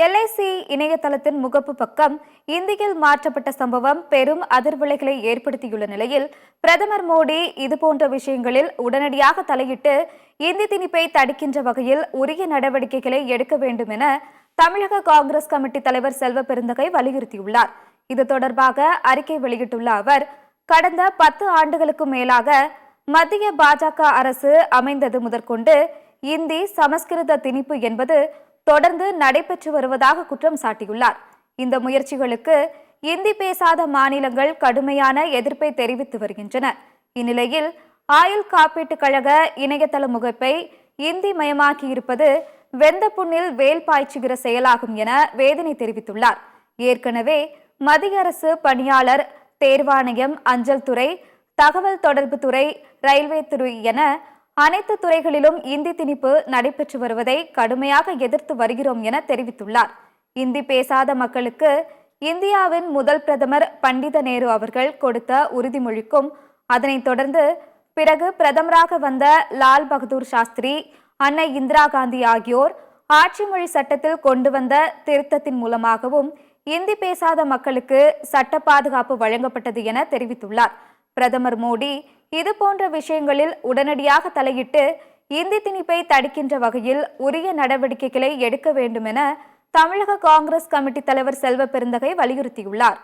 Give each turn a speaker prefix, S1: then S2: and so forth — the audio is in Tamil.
S1: LIC இணையதளத்தின் முகப்பு பக்கம் இந்தியில் மாற்றப்பட்ட சம்பவம் பெரும் அதிர்வலைகளை ஏற்படுத்தியுள்ள நிலையில் பிரதமர் மோடி இதுபோன்ற விஷயங்களில் உடனடியாக தலையிட்டு இந்தி திணிப்பை தடுக்கின்ற வகையில் உரிய நடவடிக்கைகளை எடுக்க வேண்டும் என தமிழக காங்கிரஸ் கமிட்டி தலைவர் செல்வ பெருந்தகை வலியுறுத்தியுள்ளார். இது தொடர்பாக அறிக்கை வெளியிட்டுள்ள அவர், கடந்த 10 ஆண்டுகளுக்கு மேலாக மத்திய பாஜக அரசு அமைந்தது முதற்கொண்டு இந்தி சமஸ்கிருத திணிப்பு என்பது தொடர்ந்து நடைபெற்று வருவதாக குற்றம் சாட்டியுள்ளார். இந்த முயற்சிகளுக்கு இந்தி பேசாத மாநிலங்கள் கடுமையான எதிர்ப்பை தெரிவித்து வருகின்றன. இந்நிலையில் ஆயுள் காப்பீட்டுக் கழக இணையதள முகப்பை இந்தி மயமாக்கியிருப்பது வெந்த புண்ணில் வேல் பாய்ச்சுகிற செயலாகும் என வேதனை தெரிவித்துள்ளார். ஏற்கனவே மத்திய அரசு பணியாளர் தேர்வாணையம், அஞ்சல் துறை, தகவல் தொடர்பு துறை, ரயில்வே துறை என அனைத்து துறைகளிலும் இந்தி திணிப்பு நடைபெற்று வருவதை கடுமையாக எதிர்த்து வருகிறோம் என தெரிவித்துள்ளார். இந்தி பேசாத மக்களுக்கு இந்தியாவின் முதல் பிரதமர் பண்டித நேரு அவர்கள் கொடுத்த உறுதிமொழிக்கும், அதனைத் தொடர்ந்து பிறகு பிரதமராக வந்த லால் பகதூர் சாஸ்திரி, அன்னை இந்திரா காந்தி ஆகியோர் ஆட்சி மொழி சட்டத்தில் கொண்டு வந்த திருத்தத்தின் மூலமாகவும் இந்தி பேசாத மக்களுக்கு சட்ட பாதுகாப்பு வழங்கப்பட்டது என தெரிவித்துள்ளார். பிரதமர் மோடி இதுபோன்ற விஷயங்களில் உடனடியாக தலையிட்டு இந்தி திணிப்பை தடுக்கின்ற வகையில் உரிய நடவடிக்கைகளை எடுக்க வேண்டும் என தமிழக காங்கிரஸ் கமிட்டி தலைவர் செல்வ பெருந்தகை வலியுறுத்தியுள்ளார்.